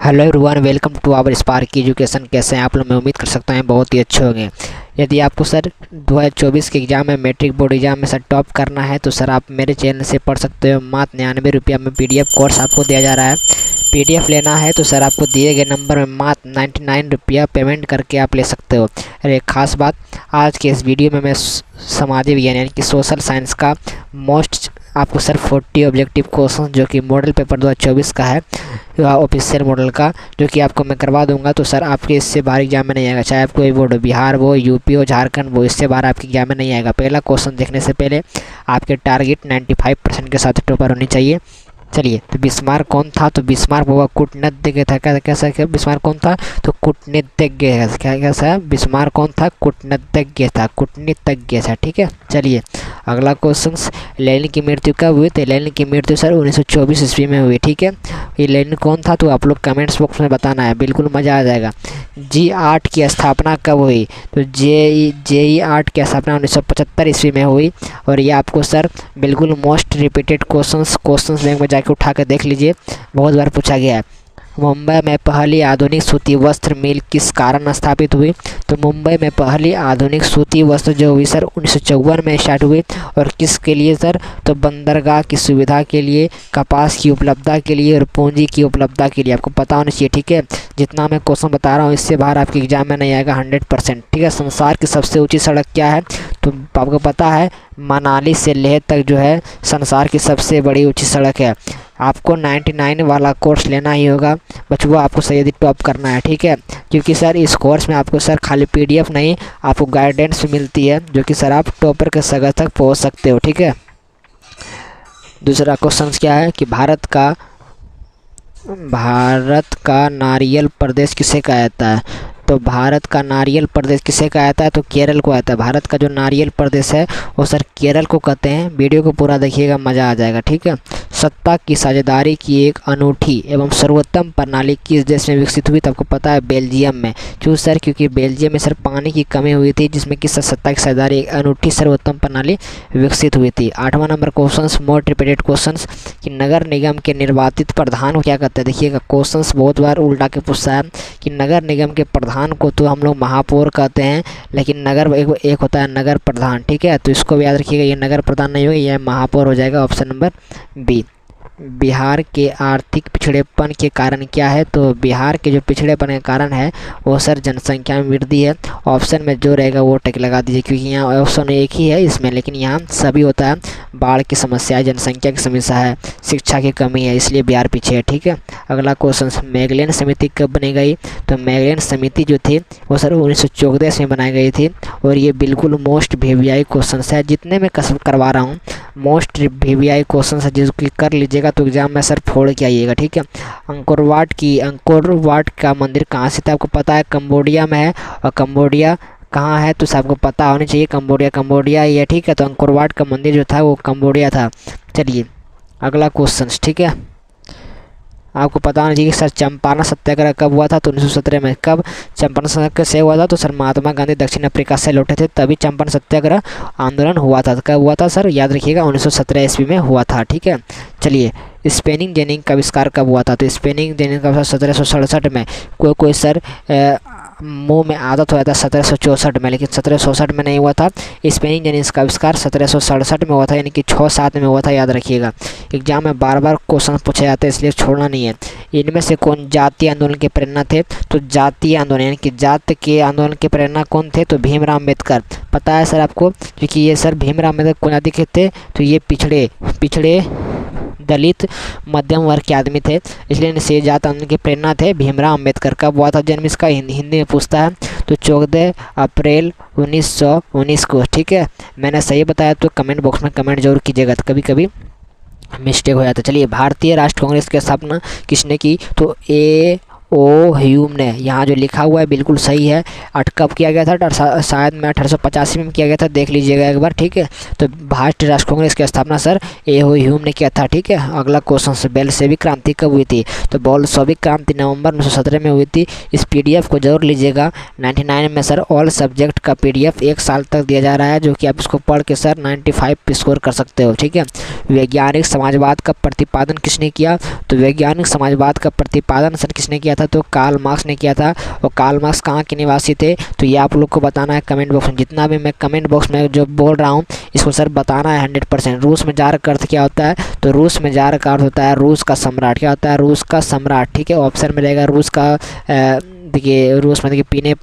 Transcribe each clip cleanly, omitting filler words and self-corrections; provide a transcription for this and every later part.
Hello everyone, welcome to our spark education. कैसे हैं आप लोग? मैं उम्मीद कर सकता हूँ बहुत ही अच्छे होंगे। यदि आपको सर 2024 के एग्ज़ाम में, मैट्रिक बोर्ड एग्जाम में सर टॉप करना है तो सर आप मेरे चैनल से पढ़ सकते हो। मात्र 99 रुपया में PDF कोर्स आपको दिया जा रहा है। PDF लेना है तो सर आपको दिए गए नंबर में मात्र 99 रुपया पेमेंट करके आप ले सकते हो। अरे खास बात, आज के इस वीडियो में मैं सामाजिक विज्ञान यानी कि सोशल साइंस का मोस्ट आपको सर 40 ऑब्जेक्टिव क्वेश्चन जो कि मॉडल पेपर 2024 का है, ऑफिशियल मॉडल का, जो कि आपको मैं करवा दूंगा। तो सर आपके इससे बाहर एग्जाम में नहीं आएगा, चाहे आपको कोई बोर्ड हो, बिहार वो, यूपी हो, झारखंड वो, इससे बाहर आपके एग्जाम में नहीं आएगा। पहला क्वेश्चन देखने से पहले आपके टारगेट 95% के साथ टॉपर होनी चाहिए। चलिए, तो बिस्मार्क कौन था? तो बिस्मार्क वो कूटनीतिज्ञ था। कैसा क्या बिस्मार्क कौन था? तो कूटनीतिज्ञ है। क्या कैसा? बिस्मार्क कौन था? कूटनीतिज्ञ था, कूटनीतिज्ञ था। ठीक है, चलिए अगला क्वेश्चन। लेनिन की मृत्यु कब हुई? तो लेनिन की मृत्यु सर 1924 ईस्वी में हुई। ठीक है, ये लेनिन कौन था? तो आप लोग कमेंट्स बॉक्स में बताना है, बिल्कुल मज़ा आ जाएगा। G8 की स्थापना कब हुई? तो JE8 की स्थापना 1975 ईस्वी में हुई। और ये आपको सर बिल्कुल मोस्ट रिपीटेड क्वेश्चंस बैंक में जाके उठा कर देख लीजिए, बहुत बार पूछा गया है। मुंबई में पहली आधुनिक सूती वस्त्र मिल किस कारण स्थापित हुई? तो मुंबई में पहली आधुनिक सूती वस्त्र जो हुई सर 1954 में स्टार्ट हुई। और किसके लिए सर? तो बंदरगाह की सुविधा के लिए, कपास की उपलब्धता के लिए और पूंजी की उपलब्धता के लिए। आपको पता होना चाहिए। ठीक है, जितना मैं क्वेश्चन बता रहा हूँ इससे बाहर आपके एग्जाम में नहीं आएगा 100%। ठीक है, संसार की सबसे ऊँची सड़क क्या है? तो आपको पता है मनाली से लेह तक जो है संसार की सबसे बड़ी ऊँची सड़क है। आपको 99 वाला कोर्स लेना ही होगा बच्चों, आपको सही यदि टॉप करना है। ठीक है, क्योंकि सर इस कोर्स में आपको सर खाली PDF नहीं, आपको गाइडेंस भी मिलती है, जो कि सर आप टॉपर के सगर तक पहुंच सकते हो। ठीक है, दूसरा क्वेश्चन क्या है कि भारत का नारियल प्रदेश किसे कहा जाता है? तो भारत का नारियल प्रदेश किसे कहा जाता है? तो केरल को आता है। भारत का जो नारियल प्रदेश है वो सर केरल को कहते हैं। वीडियो को पूरा देखिएगा, मज़ा आ जाएगा। ठीक है, सत्ता की साझेदारी की एक अनूठी एवं सर्वोत्तम प्रणाली किस देश में विकसित हुई? तो आपको पता है बेल्जियम में। क्यों सर? क्योंकि बेल्जियम में सर पानी की कमी हुई थी, जिसमें कि सत्ता की साझेदारी एक अनूठी सर्वोत्तम प्रणाली विकसित हुई थी। 8वां number question, most repeated question, कि नगर निगम के निर्वाचित प्रधान को क्या कहते हैं? देखिएगा, क्वेश्चन बहुत बार उल्टा के पूछता है कि नगर निगम के प्रधान को तो हम लोग महापौर कहते हैं, लेकिन नगर एक होता है नगर प्रधान। ठीक है, तो इसको भी याद रखिएगा, ये नगर प्रधान नहीं होगा, यह महापौर हो जाएगा। Option number B. बिहार के आर्थिक पिछड़ेपन के कारण क्या है? तो बिहार के जो पिछड़ेपन के कारण है वो सर जनसंख्या में वृद्धि है। ऑप्शन में जो रहेगा वो टिक लगा दीजिए, क्योंकि यहाँ ऑप्शन एक ही है इसमें, लेकिन यहाँ सभी होता है। बाढ़ की समस्या है, जनसंख्या की समस्या है, शिक्षा की कमी है, इसलिए बिहार पीछे है। ठीक है, अगला क्वेश्चन, मैगलेन समिति कब बनी गई? तो मैगलेन समिति जो थी वो सर 1914 में बनाई गई थी। और ये बिल्कुल मोस्ट VVI क्वेश्चन है, जितने मैं करवा रहा हूँ मोस्ट VVI क्वेश्चन है, जिसको कर लीजिएगा तो एग्जाम में सर फोड़ के आइएगा। ठीक है, अंकोर वाट का मंदिर कहाँ से था? आपको पता है कंबोडिया में है। और कंबोडिया कहाँ है? तो सबको पता होनी चाहिए, कंबोडिया ही है। ठीक है, तो अंकोर वाट का मंदिर जो था वो कंबोडिया था। चलिए अगला क्वेश्चन। ठीक है, आपको पता होना चाहिए कि सर चंपारण सत्याग्रह कब हुआ था? तो 1917 में। कब चंपारण सत्याग्रह से हुआ था? तो सर महात्मा गांधी दक्षिण अफ्रीका से लौटे थे, तभी चंपारण सत्याग्रह आंदोलन हुआ था। कब हुआ था सर? याद रखिएगा, 1917 ईस्वी में हुआ था। ठीक है, चलिए स्पेनिंग जेनिंग का आविष्कार कब हुआ था? तो स्पेनिंग जेनिंग का 1767 में। कोई सर मुंह में आदत हो जाता है 1764 में, लेकिन 1767 में नहीं हुआ था। स्पेनिंग जेनिंग का आविष्कार 1767 में हुआ था, यानी कि 6-7 में हुआ था। याद रखिएगा, एग्जाम में बार बार क्वेश्चन पूछे जाते हैं, इसलिए छोड़ना नहीं है। इनमें से कौन जातीय आंदोलन के प्रेरणा थे? तो जातीय आंदोलन यानी कि जात के आंदोलन के प्रेरणा कौन थे? तो भीमराव अम्बेडकर। पता है सर आपको, क्योंकि ये सर भीमराव अम्बेडकर कौन आदि के थे? तो ये पिछड़े दलित मध्यम वर्ग के आदमी थे, इसलिए इनसे जात आंदोलन के प्रेरणा थे भीमराव अम्बेडकर। कब हुआ था जन्म इसका? हिंदी में पूछता है, तो 14 अप्रैल 1919 को। ठीक है, मैंने सही बताया तो कमेंट बॉक्स में कमेंट जरूर कीजिएगा, तो कभी कभी मिस्टेक हो जाता है। चलिए, भारतीय राष्ट्र कांग्रेस की स्थापना किसने की? तो ओ ह्यूम ने, यहाँ जो लिखा हुआ है बिल्कुल सही है। कब किया गया था? शायद में 1885 में किया गया था, देख लीजिएगा एक बार, ठीक है। तो भारतीय राष्ट्र कांग्रेस की स्थापना सर ए ओ ह्यूम ने किया था, ठीक है। अगला क्वेश्चन से बेल्शेविक क्रांति कब हुई थी? तो बोल्शेविक क्रांति नवंबर 1917 में हुई थी। इस पीडीएफ को जरूर लीजिएगा। 99 में सर ऑल सब्जेक्ट का पीडीएफ 1 साल तक दिया जा रहा है, जो कि आप इसको पढ़ के सर 95 पे स्कोर कर सकते हो, ठीक है। वैज्ञानिक समाजवाद का प्रतिपादन किसने किया? तो वैज्ञानिक समाजवाद का प्रतिपादन सर किसने किया था? तो कार्ल मार्क्स ने किया था। और कार्ल मार्क्स कहाँ के निवासी थे? तो ये आप लोग को बताना है कमेंट बॉक्स में। जितना भी मैं कमेंट बॉक्स में जो बोल रहा हूँ इसको सर बताना है 100%। रूस में जार का अर्थ क्या होता है? तो रूस में जार का अर्थ होता है रूस का सम्राट। क्या होता है? रूस का सम्राट, ठीक है। ऑप्शन में रहेगा रूस का, देखिए रूस में देखिए पीने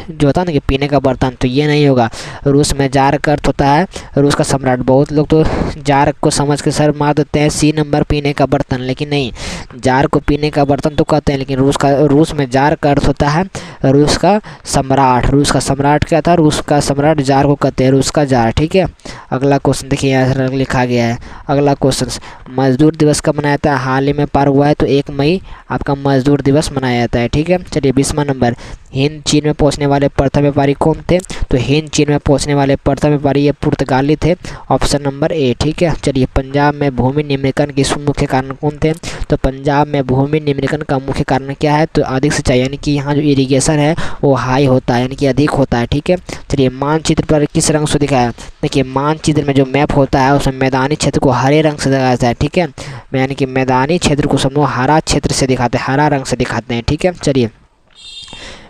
जो होता है ना कि पीने का बर्तन, तो ये नहीं होगा। रूस में जार का अर्थ होता है रूस का सम्राट। बहुत लोग तो जार को समझ के सर मार देते हैं सी नंबर पीने का बर्तन, लेकिन नहीं, जार को पीने का बर्तन तो कहते हैं, लेकिन रूस में जार का अर्थ होता है रूस का सम्राट। रूस का सम्राट क्या था? रूस का सम्राट जार को कहते हैं, रूस का जार, ठीक है। अगला क्वेश्चन देखिए यहाँ लिखा गया है। अगला क्वेश्चन, मजदूर दिवस कब मनाया जाता है? हाल ही में पार हुआ है, तो 1 मई आपका मजदूर दिवस मनाया जाता है, ठीक है। चलिए 20वां नंबर, हिंद चीन में पहुंचने वाले प्रथम व्यापारी कौन थे? तो हिंद चीन में पहुंचने वाले प्रथम व्यापारी ये पुर्तगाली थे, ऑप्शन नंबर ए, ठीक है। चलिए पंजाब में भूमि निम्नीकरण के मुख्य कारण कौन थे? तो पंजाब में भूमि निम्नीकरण का मुख्य कारण क्या है? तो अधिक सिंचाई, यानी कि यहाँ जो इरिगेशन है वो हाई होता है, यानी कि अधिक होता है, ठीक है। चलिए मानचित्र पर किस रंग से दिखाया? देखिए मानचित्र में जो मैप होता है उसमें मैदानी क्षेत्र को हरे रंग से दिखाया जाता है, ठीक है। यानी कि मैदानी क्षेत्र को सब लोग हरा क्षेत्र से दिखाते हैं, हरा रंग से दिखाते हैं, ठीक है। चलिए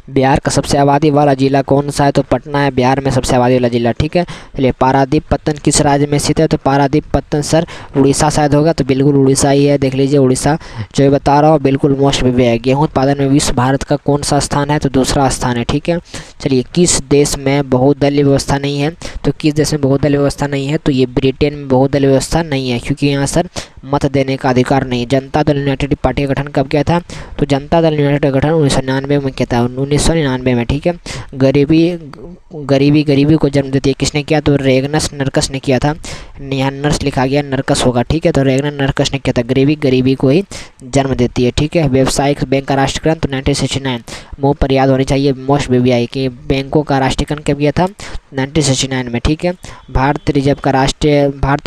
बिहार का सबसे आबादी वाला जिला कौन सा है? तो पटना है बिहार में सबसे आबादी वाला जिला, ठीक है। चलिए पारादीप पत्तन किस राज्य में स्थित है? तो पारादीप पत्तन सर उड़ीसा शायद होगा, तो बिल्कुल उड़ीसा ही है, देख लीजिए उड़ीसा। जो बता रहा हूँ बिल्कुल मोस्ट विवे है। गेहूँ उत्पादन में विश्व भारत का कौन सा स्थान है? तो दूसरा स्थान है, ठीक है। चलिए किस देश में बहुदलीय व्यवस्था नहीं है? तो किस देश में बहुदलीय व्यवस्था नहीं है? तो ये ब्रिटेन में बहुदलीय व्यवस्था नहीं है, क्योंकि यहाँ सर मत देने का अधिकार नहीं। जनता दल यूनाइटेड पार्टी का गठन कब किया था? तो जनता दल यूनाइटेड का गठन 1999 में किया था, 1999 में, ठीक है। गरीबी को जन्म देती है किसने किया? तो रेगनस नरकस ने किया था। यहाँ नर्स लिखा गया, नरकस होगा, ठीक है। तो रेगनस नरकस ने किया था। गरीबी को ही जन्म देती है, ठीक है। व्यावसायिक बैंक का राष्ट्रीयकरण तो 1969, मुँह पर याद होनी चाहिए मोस्ट बीबीआई कि बैंकों का राष्ट्रीयकरण कब किया था? 1969 में, ठीक है। भारतीय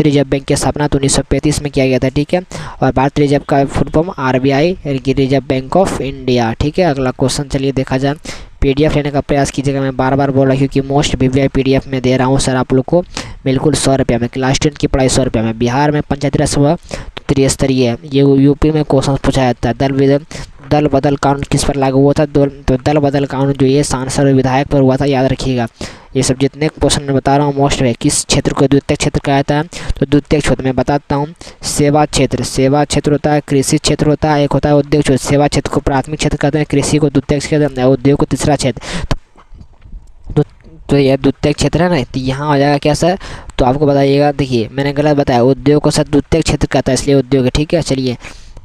रिजर्व बैंक की स्थापना तो 1935 में किया गया था, ठीक है। और भारतीय रिजर्व का full form RBI, reserve bank of India, ठीक है। अगला क्वेश्चन चलिए देखा जाए। पीडीएफ लेने का प्रयास कीजिएगा, मैं बार बार बोल रहा हूँ क्योंकि मोस्ट वीवीआई पीडीएफ में दे रहा हूँ सर आप लोग को बिल्कुल 100 रुपये में। क्लास 10 की पढ़ाई 100 रुपये में। बिहार में पंचायती राज सभा त्रिस्तरीय है, ये यूपी में क्वेश्चन पूछा जाता है। दल बदल कानून किस पर लागू हुआ था? तो दल बदल कानून जो ये सांसद और विधायक पर हुआ था, याद रखिएगा। ये सब जितने क्वेश्चन मैं बता रहा हूँ मोस्ट है। किस क्षेत्र को द्वितीयक क्षेत्र कहा जाता है? तो द्वितीयक क्षेत्र में बताता हूँ, सेवा क्षेत्र होता है, कृषि क्षेत्र होता है, एक होता है उद्योग क्षेत्र। सेवा क्षेत्र को प्राथमिक क्षेत्र कहते हैं, कृषि को द्वितीयक क्षेत्र, उद्योग को तीसरा क्षेत्र। तो यह द्वितीयक क्षेत्र है ना, तो यहाँ हो जाएगा क्या सर? तो आपको बताइएगा, देखिए मैंने गलत बताया, उद्योग को सर द्वितीयक क्षेत्र कहता है, इसलिए उद्योग है, ठीक है। चलिए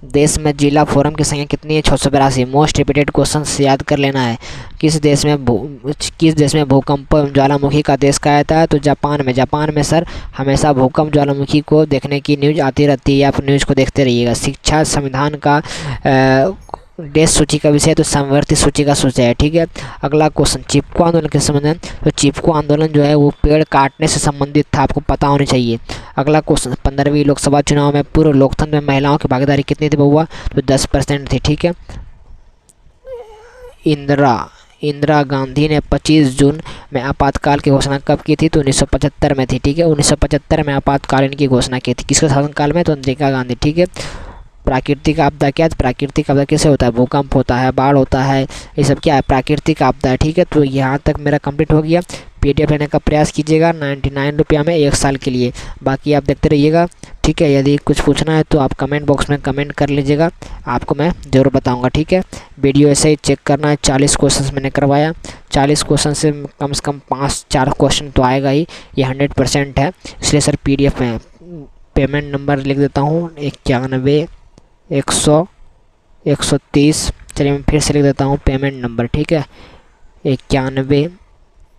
देश में जिला फोरम की संख्या कितनी है? 682। मोस्ट रिपीटेड क्वेश्चन याद कर लेना है। किस देश में भूकंप ज्वालामुखी का देश कहा जाता है? तो जापान में सर हमेशा भूकंप ज्वालामुखी को देखने की न्यूज़ आती रहती है, आप न्यूज़ को देखते रहिएगा। शिक्षा संविधान का देश सूची का विषय तो समवर्ती सूची का सूची है, ठीक है। अगला क्वेश्चन, चिपको आंदोलन के संबंध। तो चिपको आंदोलन जो है वो पेड़ काटने से संबंधित था, आपको पता होनी चाहिए। अगला क्वेश्चन, 15वीं लोकसभा चुनाव में पूर्व लोकतंत्र में महिलाओं की भागीदारी कितनी थी बउआ? तो 10% थी, ठीक है। इंदिरा गांधी ने 25 जून में आपातकाल की घोषणा कब की थी? तो 1975 में थी, ठीक है। 1975 में आपातकालीन की घोषणा की थी, किसके शासनकाल में? तो इंदिरा गांधी, ठीक है। प्राकृतिक आपदा क्या है? प्राकृतिक आपदा कैसे होता है? भूकंप होता है, बाढ़ होता है, ये सब क्या है? प्राकृतिक आपदा है, ठीक है। तो यहाँ तक मेरा कंप्लीट हो गया। पीडीएफ लेने का प्रयास कीजिएगा 99 रुपया में 1 साल के लिए, बाकी आप देखते रहिएगा, ठीक है। यदि कुछ पूछना है तो आप कमेंट बॉक्स में कमेंट कर लीजिएगा, आपको मैं ज़रूर बताऊंगा, ठीक है। वीडियो ऐसे ही चेक करना है। 40 क्वेश्चन मैंने करवाया, 40 क्वेश्चन से कम 5-4 क्वेश्चन तो आएगा ही, ये 100% है। इसलिए सर पीडीएफ में पेमेंट नंबर लिख देता हूँ 91 100 130। चलिए मैं फिर से लिख देता हूँ पेमेंट नंबर, ठीक है। 91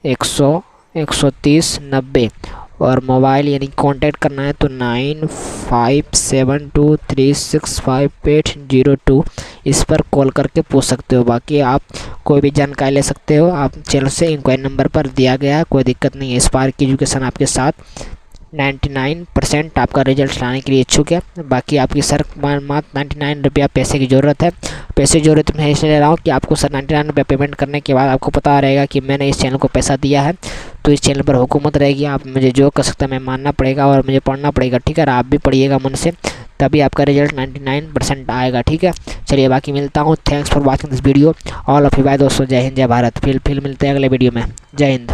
100 130 90। और मोबाइल यानी कॉन्टैक्ट करना है तो 9572365802 इस पर कॉल करके पूछ सकते हो। बाकी आप कोई भी जानकारी ले सकते हो, आप चैनल से इंक्वायरी नंबर पर दिया गया है, कोई दिक्कत नहीं है। स्पार्क एजुकेशन आपके साथ 99% आपका रिजल्ट लाने के लिए इच्छुक है। बाकी आपकी सर मात्र 99 रुपया पैसे की ज़रूरत है। पैसे की ज़रूरत मैं इसलिए ले रहा हूँ कि आपको सर 99 रुपया पेमेंट करने के बाद आपको पता रहेगा कि मैंने इस चैनल को पैसा दिया है, तो इस चैनल पर हुकूमत रहेगी। आप मुझे जो कर सकते हैं मैं मानना पड़ेगा और मुझे पढ़ना पड़ेगा, ठीक है। आप भी पढ़िएगा मन से, तभी आपका रिजल्ट 99% आएगा, ठीक है। चलिए बाकी मिलता हूँ। Thanks for watching this video. All of you bye दोस्तों। जय हिंद, जय भारत। फिर मिलते हैं अगले वीडियो में। जय हिंद।